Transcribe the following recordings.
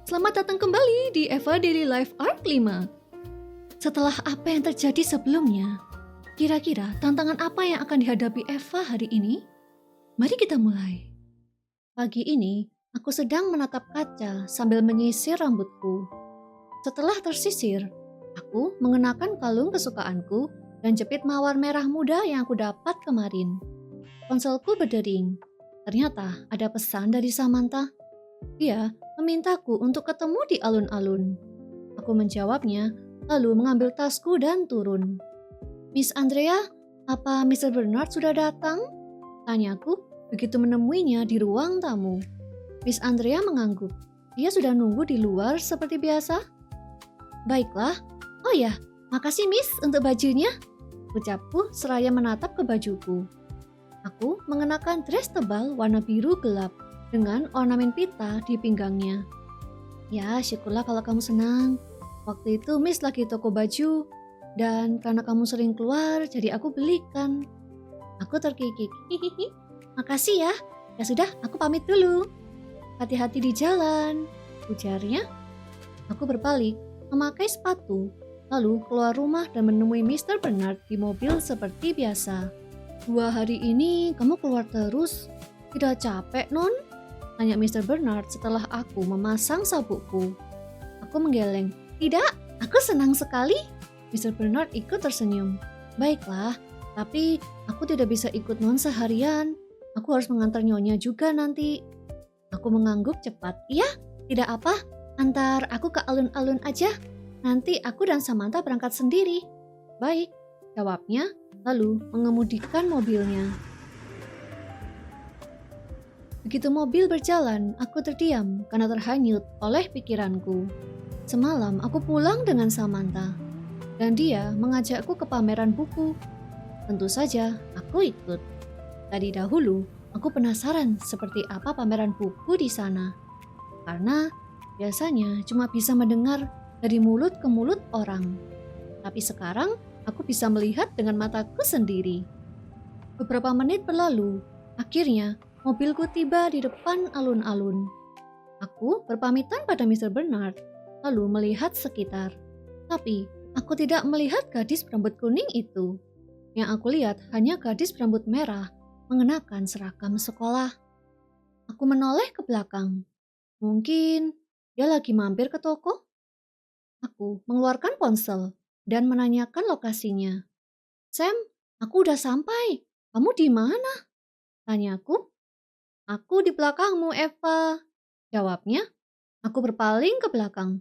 Selamat datang kembali di Eva Daily Life Arc 5. Setelah apa yang terjadi sebelumnya, kira-kira tantangan apa yang akan dihadapi Eva hari ini? Mari kita mulai. Pagi ini, aku sedang menatap kaca sambil menyisir rambutku. Setelah tersisir, aku mengenakan kalung kesukaanku dan jepit mawar merah muda yang aku dapat kemarin. Ponselku berdering. Ternyata ada pesan dari Samantha. Dia memintaku untuk ketemu di alun-alun. Aku menjawabnya, lalu mengambil tasku dan turun. Miss Andrea, apa Mr. Bernard sudah datang? Tanyaku begitu menemuinya di ruang tamu. Miss Andrea mengangguk. Dia sudah nunggu di luar seperti biasa. Baiklah. Oh ya, makasih Miss untuk bajunya. Ucapku seraya menatap ke bajuku. Aku mengenakan dress tebal warna biru gelap dengan ornamen pita di pinggangnya. Ya, syukurlah kalau kamu senang. Waktu itu Miss lagi toko baju, dan karena kamu sering keluar, jadi aku belikan. Aku terkikik. Hihihi, makasih ya. Ya sudah, aku pamit dulu. Hati-hati di jalan, ujarnya. Aku berbalik, memakai sepatu, lalu keluar rumah dan menemui Mr. Bernard di mobil seperti biasa. 2 hari ini kamu keluar terus, tidak capek, Non? Tanya Mr. Bernard setelah aku memasang sabukku. Aku menggeleng. Tidak, aku senang sekali. Mr. Bernard ikut tersenyum. Baiklah, tapi aku tidak bisa ikut Non seharian. Aku harus mengantar Nyonya juga nanti. Aku mengangguk cepat. Iya, tidak apa. Antar aku ke alun-alun aja. Nanti aku dan Samantha berangkat sendiri. Baik, jawabnya, lalu mengemudikan mobilnya. Begitu mobil berjalan, aku terdiam karena terhanyut oleh pikiranku. Semalam aku pulang dengan Samantha, dan dia mengajakku ke pameran buku. Tentu saja aku ikut. Tadi dahulu, aku penasaran seperti apa pameran buku di sana. Karena biasanya cuma bisa mendengar dari mulut ke mulut orang. Tapi sekarang aku bisa melihat dengan mataku sendiri. Beberapa menit berlalu, akhirnya mobilku tiba di depan alun-alun. Aku berpamitan pada Mr. Bernard, lalu melihat sekitar. Tapi aku tidak melihat gadis berambut kuning itu. Yang aku lihat hanya gadis berambut merah mengenakan seragam sekolah. Aku menoleh ke belakang. Mungkin dia lagi mampir ke toko? Aku mengeluarkan ponsel dan menanyakan lokasinya. Sam, aku udah sampai. Kamu di mana? Tanyaku. Aku di belakangmu, Eva. Jawabnya. Aku berpaling ke belakang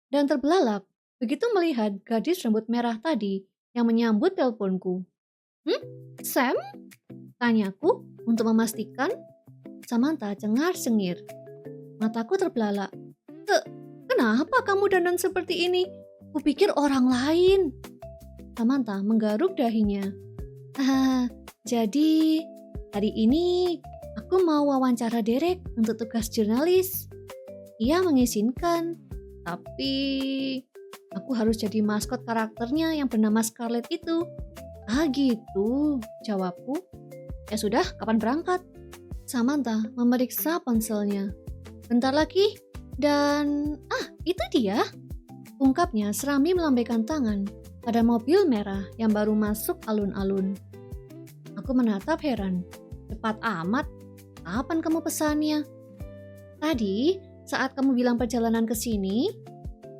dan terbelalak begitu melihat gadis rambut merah tadi yang menyambut teleponku. Sam? Tanyaku untuk memastikan. Samantha cengar-cengir. Mataku terbelalak. Kenapa kamu dandan seperti ini? Kupikir orang lain. Samantha menggaruk dahinya. Jadi hari ini aku mau wawancara Derek untuk tugas jurnalis. Ia mengizinkan, tapi aku harus jadi maskot karakternya yang bernama Scarlett itu. Gitu, jawabku. Ya sudah, kapan berangkat? Samantha memeriksa ponselnya. Bentar lagi, dan itu dia. Ungkapnya serami melambaikan tangan pada mobil merah yang baru masuk alun-alun. Aku menatap heran. Cepat amat. Kapan kamu pesannya? Tadi, saat kamu bilang perjalanan ke sini,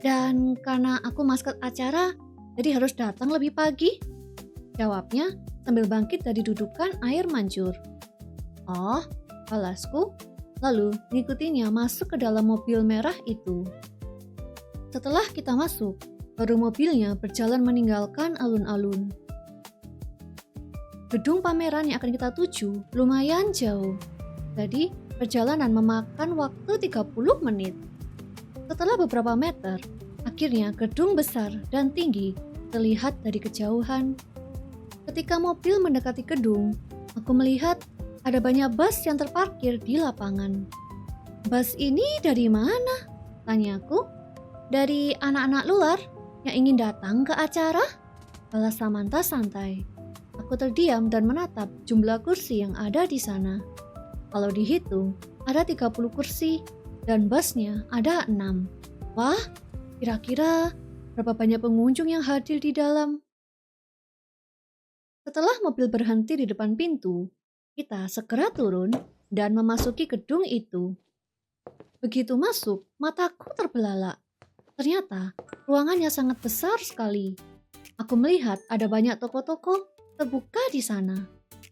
dan karena aku maskot acara, jadi harus datang lebih pagi. Jawabnya sambil bangkit dari dudukan air mancur. Oh, balasku, lalu mengikutinya masuk ke dalam mobil merah itu. Setelah kita masuk, baru mobilnya berjalan meninggalkan alun-alun. Gedung pameran yang akan kita tuju lumayan jauh. Jadi, perjalanan memakan waktu 30 menit. Setelah beberapa meter, akhirnya gedung besar dan tinggi terlihat dari kejauhan. Ketika mobil mendekati gedung, aku melihat ada banyak bus yang terparkir di lapangan. Bus ini dari mana? Tanyaku. Dari anak-anak luar yang ingin datang ke acara? Balas Samantha santai. Aku terdiam dan menatap jumlah kursi yang ada di sana. Kalau dihitung, ada 30 kursi dan busnya ada 6. Wah, kira-kira berapa banyak pengunjung yang hadir di dalam? Setelah mobil berhenti di depan pintu, kita segera turun dan memasuki gedung itu. Begitu masuk, mataku terbelalak. Ternyata ruangannya sangat besar sekali. Aku melihat ada banyak toko-toko terbuka di sana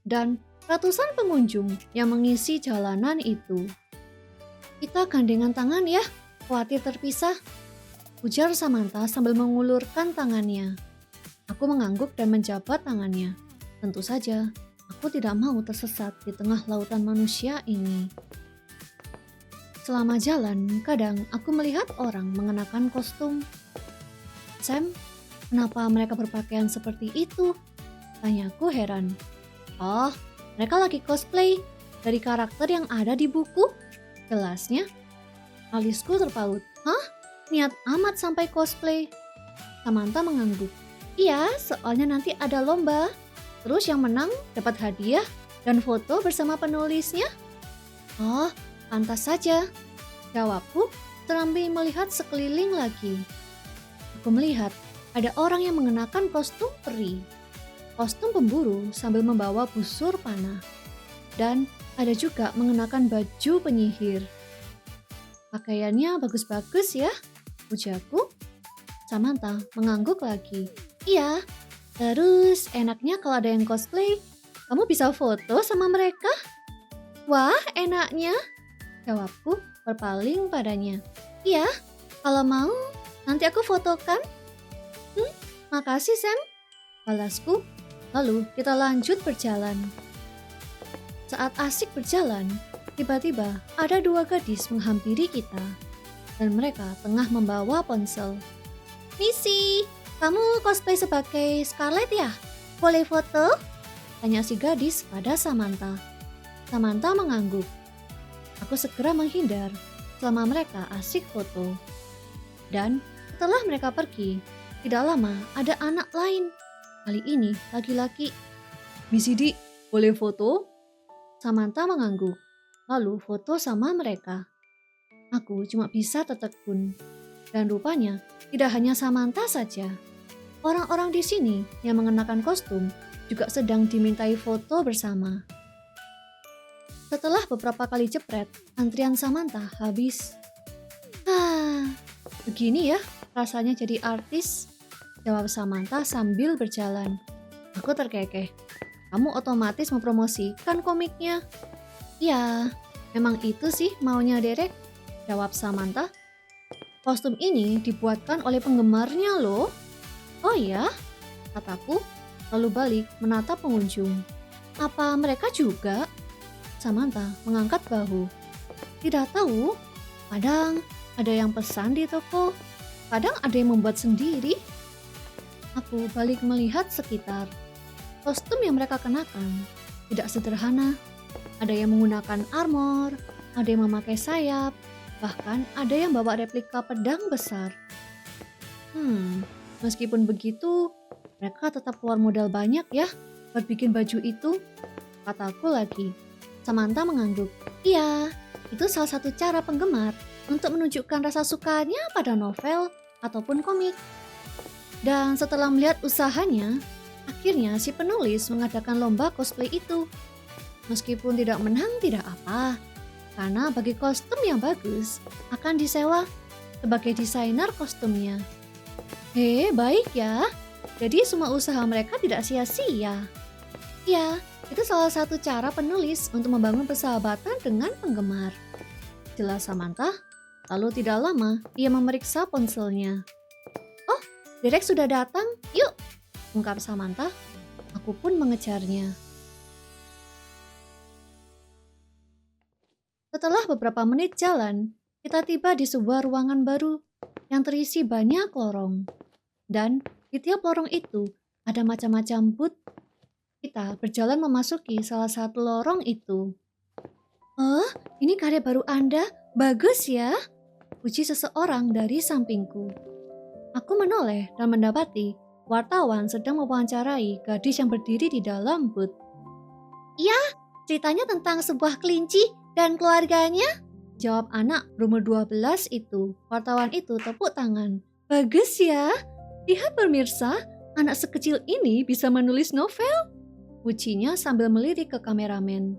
dan ratusan pengunjung yang mengisi jalanan itu. Kita gandengan tangan ya, khawatir terpisah, ujar Samantha sambil mengulurkan tangannya. Aku mengangguk dan menjabat tangannya. Tentu saja, aku tidak mau tersesat di tengah lautan manusia ini. Selama jalan, kadang aku melihat orang mengenakan kostum. Sam, kenapa mereka berpakaian seperti itu? Tanyaku heran. Oh, mereka lagi cosplay dari karakter yang ada di buku. Jelasnya, alisku terpaut. Hah? Niat amat sampai cosplay. Samantha mengangguk. Iya, soalnya nanti ada lomba. Terus yang menang dapat hadiah dan foto bersama penulisnya. Oh, pantas saja, jawabku sambil melihat sekeliling lagi. Aku melihat ada orang yang mengenakan kostum peri, kostum pemburu sambil membawa busur panah, dan ada juga mengenakan baju penyihir. Pakaiannya bagus-bagus ya, ujarku. Samantha mengangguk lagi. Iya, terus enaknya kalau ada yang cosplay, kamu bisa foto sama mereka? Wah, enaknya, jawabku berpaling padanya. Iya, kalau mau, nanti aku fotokan. Makasih Sam, balasku. Lalu kita lanjut berjalan. Saat asik berjalan, tiba-tiba ada 2 gadis menghampiri kita. Dan mereka tengah membawa ponsel. Missy, kamu cosplay sebagai Scarlett ya? Boleh foto? Tanya si gadis pada Samantha. Samantha mengangguk. Aku segera menghindar selama mereka asik foto. Dan setelah mereka pergi, tidak lama ada anak lain. Kali ini laki-laki. Missy Di, boleh foto? Samantha mengangguk, lalu foto sama mereka. Aku cuma bisa tertegun. Dan rupanya tidak hanya Samantha saja. Orang-orang di sini yang mengenakan kostum juga sedang dimintai foto bersama. Setelah beberapa kali jepret, antrian Samantha habis. Begini ya rasanya jadi artis, jawab Samantha sambil berjalan. Aku terkekeh. Kamu otomatis mempromosikan komiknya. Ya, memang itu sih maunya Derek, jawab Samantha. Kostum ini dibuatkan oleh penggemarnya loh. Oh ya, kataku, lalu balik menatap pengunjung. Apa mereka juga? Samantha mengangkat bahu. Tidak tahu, kadang ada yang pesan di toko, kadang ada yang membuat sendiri. Aku balik melihat sekitar. Kostum yang mereka kenakan tidak sederhana. Ada yang menggunakan armor, ada yang memakai sayap, bahkan ada yang bawa replika pedang besar. Meskipun begitu, mereka tetap keluar modal banyak ya buat bikin baju itu, kataku lagi. Samantha mengangguk. Iya, itu salah satu cara penggemar untuk menunjukkan rasa sukanya pada novel ataupun komik. Dan setelah melihat usahanya, akhirnya si penulis mengadakan lomba cosplay itu. Meskipun tidak menang tidak apa, karena bagi kostum yang bagus akan disewa sebagai desainer kostumnya. Baik ya. Jadi semua usaha mereka tidak sia-sia. Ya, itu salah satu cara penulis untuk membangun persahabatan dengan penggemar, jelas Samantha. Lalu tidak lama ia memeriksa ponselnya. Oh, Derek sudah datang, yuk, ungkap Samantha. Aku pun mengejarnya. Setelah beberapa menit jalan, kita tiba di sebuah ruangan baru yang terisi banyak lorong. Dan di tiap lorong itu ada macam-macam booth. Kita berjalan memasuki salah satu lorong itu. Oh, ini karya baru Anda, bagus ya, puji seseorang dari sampingku. Aku menoleh dan mendapati wartawan sedang mewawancarai gadis yang berdiri di dalam booth. Iya, ceritanya tentang sebuah kelinci dan keluarganya, Jawab anak berumur 12 itu. Wartawan itu tepuk tangan. Bagus ya. Lihat pemirsa, anak sekecil ini bisa menulis novel. Pujinya sambil melirik ke kameramen.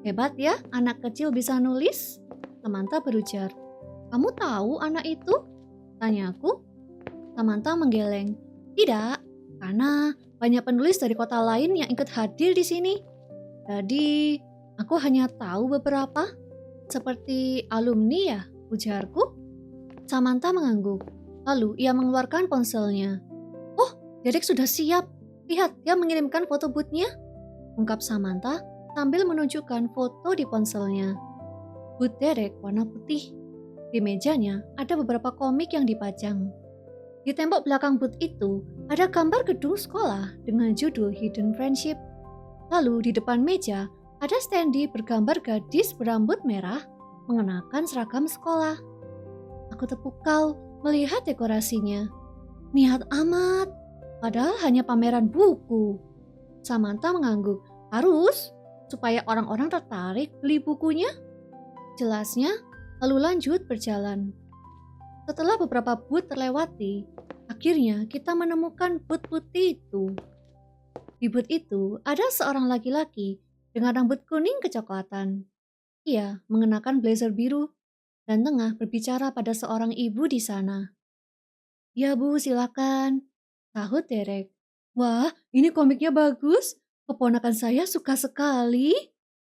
Hebat ya, anak kecil bisa nulis? Samantha berujar. Kamu tahu anak itu? Tanyaku. Samantha menggeleng. Tidak, karena banyak penulis dari kota lain yang ikut hadir di sini. Jadi, aku hanya tahu beberapa. Seperti alumni ya, ujarku. Samantha mengangguk. Lalu ia mengeluarkan ponselnya. Oh, Derek sudah siap. Lihat, dia mengirimkan foto booth-nya. Ungkap Samantha sambil menunjukkan foto di ponselnya. Booth Derek warna putih. Di mejanya ada beberapa komik yang dipajang. Di tembok belakang booth itu ada gambar gedung sekolah dengan judul Hidden Friendship. Lalu di depan meja ada standi bergambar gadis berambut merah mengenakan seragam sekolah. Aku terpukau melihat dekorasinya. Niat amat, padahal hanya pameran buku. Samantha mengangguk. Harus, supaya orang-orang tertarik beli bukunya. Jelasnya, lalu lanjut berjalan. Setelah beberapa booth terlewati, akhirnya kita menemukan booth putih itu. Di booth itu ada seorang laki-laki dengan rambut kuning kecoklatan. Ia mengenakan blazer biru dan tengah berbicara pada seorang ibu di sana. Ya Bu, silakan, sahut Derek. Wah, ini komiknya bagus. Keponakan saya suka sekali.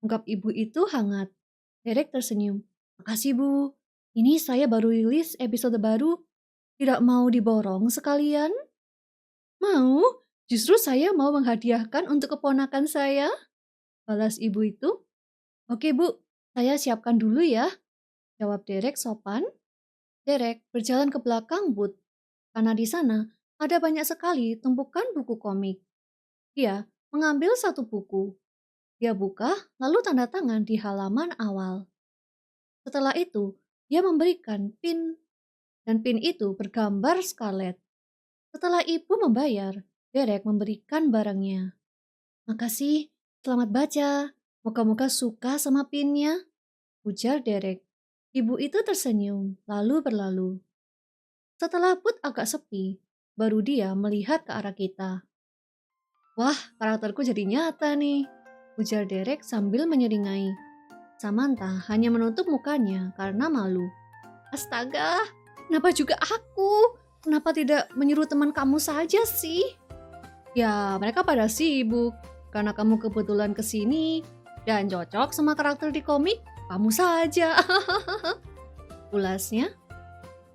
Ungkap ibu itu hangat. Derek tersenyum. Makasih Bu, ini saya baru rilis episode baru. Tidak mau diborong sekalian? Mau, justru saya mau menghadiahkan untuk keponakan saya. Balas ibu itu. Oke Bu, saya siapkan dulu ya. Jawab Derek sopan. Derek berjalan ke belakang booth. Karena di sana ada banyak sekali tumpukan buku komik. Dia mengambil satu buku. Dia buka lalu tanda tangan di halaman awal. Setelah itu, dia memberikan pin. Dan pin itu bergambar Scarlett. Setelah ibu membayar, Derek memberikan barangnya. Makasih, selamat baca. Moga-moga suka sama pinnya, ujar Derek. Ibu itu tersenyum, lalu berlalu. Setelah booth agak sepi, baru dia melihat ke arah kita. Wah, karakterku jadi nyata nih, ujar Derek sambil menyeringai. Samantha hanya menutup mukanya karena malu. Astaga, kenapa juga aku? Kenapa tidak menyuruh teman kamu saja sih? Ya, mereka pada sibuk. Karena kamu kebetulan kesini dan cocok sama karakter di komik, kamu saja. Ulasnya.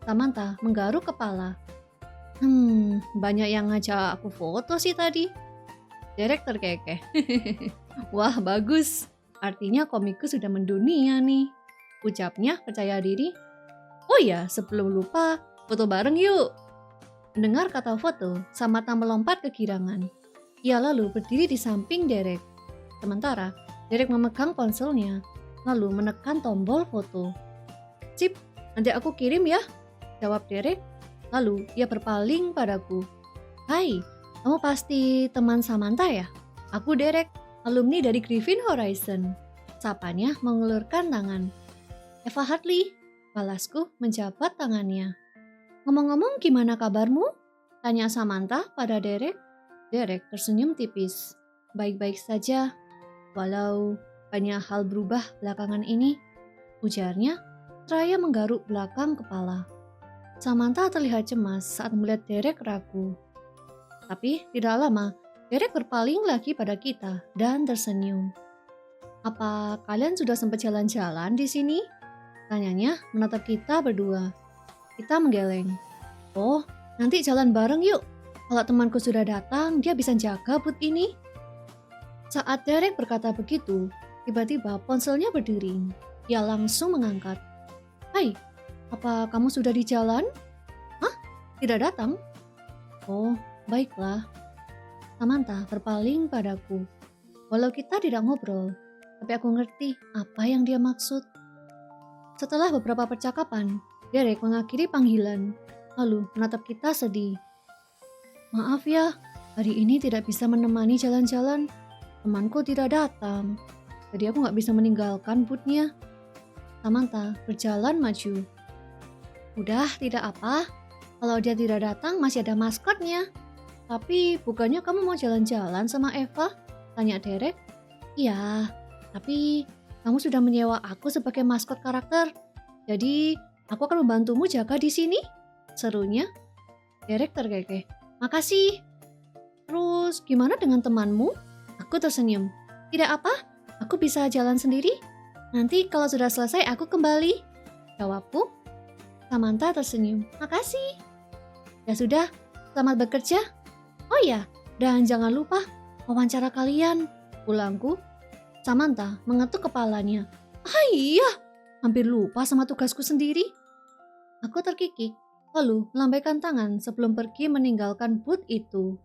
Samantha menggaruk kepala. Banyak yang ngajak aku foto sih tadi. Derek terkekeh. Wah, bagus. Artinya komikku sudah mendunia nih. Ucapnya percaya diri. Oh ya, sebelum lupa, foto bareng yuk. Mendengar kata foto, Samantha melompat ke girangan. Ia lalu berdiri di samping Derek. Sementara, Derek memegang ponselnya, lalu menekan tombol foto. Sip, nanti aku kirim ya, jawab Derek. Lalu ia berpaling padaku. Hai, kamu pasti teman Samantha ya? Aku Derek, alumni dari Griffin Horizon. Sapanya mengulurkan tangan. Eva Hartley, balasku menjabat tangannya. Ngomong-ngomong gimana kabarmu? Tanya Samantha pada Derek. Derek tersenyum tipis. Baik-baik saja, walau banyak hal berubah belakangan ini, ujarnya seraya menggaruk belakang kepala. Samantha terlihat cemas saat melihat Derek ragu. Tapi tidak lama, Derek berpaling lagi pada kita dan tersenyum. Apa kalian sudah sempat jalan-jalan di sini? Tanyanya menatap kita berdua. Kita menggeleng. Oh, nanti jalan bareng yuk. Kalau temanku sudah datang, dia bisa jaga booth ini. Saat Derek berkata begitu, tiba-tiba ponselnya berdering. Ia langsung mengangkat. Hai, apa kamu sudah di jalan? Hah? Tidak datang? Oh, baiklah. Samantha berpaling padaku. Walau kita tidak ngobrol, tapi aku ngerti apa yang dia maksud. Setelah beberapa percakapan, Derek mengakhiri panggilan, lalu menatap kita sedih. Maaf ya, hari ini tidak bisa menemani jalan-jalan. Temanku tidak datang, jadi aku nggak bisa meninggalkan booth-nya. Samantha berjalan maju. Udah, tidak apa. Kalau dia tidak datang masih ada maskotnya. Tapi bukannya kamu mau jalan-jalan sama Eva? Tanya Derek. Iya, tapi kamu sudah menyewa aku sebagai maskot karakter. Jadi aku akan membantumu jaga di sini. Serunya. Derek terkekeh. Makasih. Terus gimana dengan temanmu? Aku tersenyum. Tidak apa, aku bisa jalan sendiri. Nanti kalau sudah selesai aku kembali. Jawabku. Samantha tersenyum. Makasih. Ya sudah, selamat bekerja. Oh ya, dan jangan lupa wawancara kalian. Ulangku. Samantha mengetuk kepalanya. Ah iya, hampir lupa sama tugasku sendiri. Aku terkikik, lalu melambaikan tangan sebelum pergi meninggalkan booth itu.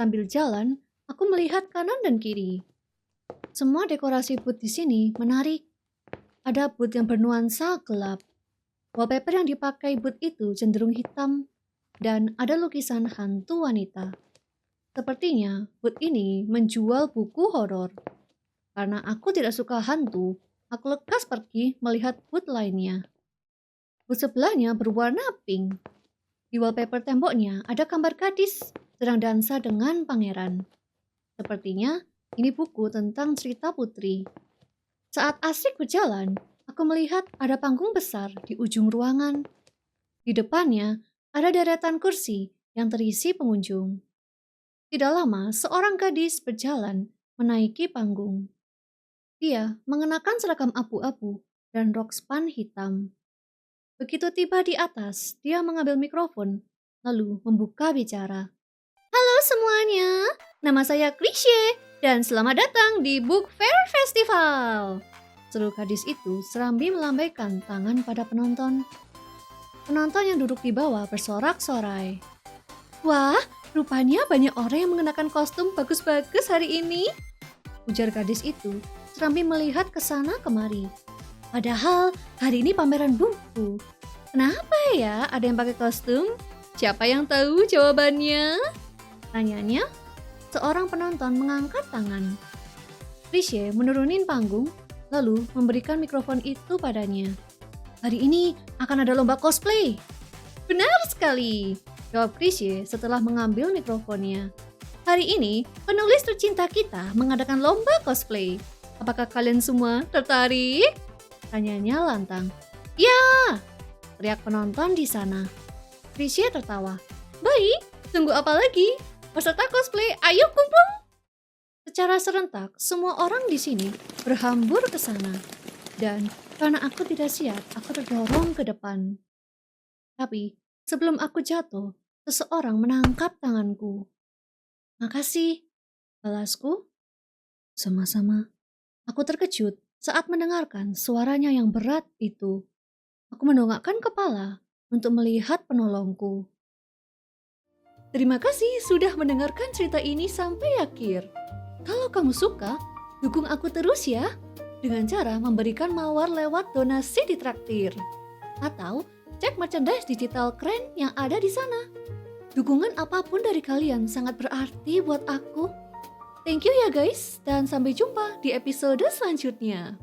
Sambil jalan, aku melihat kanan dan kiri. Semua dekorasi booth di sini menarik. Ada booth yang bernuansa gelap. Wallpaper yang dipakai booth itu cenderung hitam, dan ada lukisan hantu wanita. Sepertinya booth ini menjual buku horor. Karena aku tidak suka hantu, aku lekas pergi melihat booth lainnya. Booth sebelahnya berwarna pink. Di wallpaper temboknya ada gambar gadis sedang dansa dengan pangeran. Sepertinya ini buku tentang cerita putri. Saat asyik berjalan, aku melihat ada panggung besar di ujung ruangan. Di depannya ada deretan kursi yang terisi pengunjung. Tidak lama, seorang gadis berjalan menaiki panggung. Dia mengenakan seragam abu-abu dan rok span hitam. Begitu tiba di atas, dia mengambil mikrofon, lalu membuka bicara. Halo semuanya, nama saya Krisye dan selamat datang di Book Fair Festival. Seru gadis itu serambi melambaikan tangan pada penonton. Penonton yang duduk di bawah bersorak-sorai. Wah, rupanya banyak orang yang mengenakan kostum bagus-bagus hari ini. Ujar gadis itu serambi melihat ke sana kemari. Padahal hari ini pameran buku. Kenapa ya ada yang pakai kostum? Siapa yang tahu jawabannya? Tanyanya, seorang penonton mengangkat tangan. Krisye menurunin panggung, lalu memberikan mikrofon itu padanya. Hari ini akan ada lomba cosplay. Benar sekali, jawab Krisye setelah mengambil mikrofonnya. Hari ini, penulis tercinta kita mengadakan lomba cosplay. Apakah kalian semua tertarik? Tanyanya lantang. Ya, teriak penonton di sana. Krisye tertawa. Baik, tunggu apa lagi? Peserta cosplay, ayo kumpul! Secara serentak, semua orang di sini berhambur ke sana. Dan karena aku tidak siap, aku terdorong ke depan. Tapi sebelum aku jatuh, seseorang menangkap tanganku. Makasih, balasku. Sama-sama. Aku terkejut saat mendengarkan suaranya yang berat itu. Aku mendongakkan kepala untuk melihat penolongku. Terima kasih sudah mendengarkan cerita ini sampai akhir. Kalau kamu suka, dukung aku terus ya, dengan cara memberikan mawar lewat donasi di traktir. Atau cek merchandise digital keren yang ada di sana. Dukungan apapun dari kalian sangat berarti buat aku. Thank you ya guys, dan sampai jumpa di episode selanjutnya.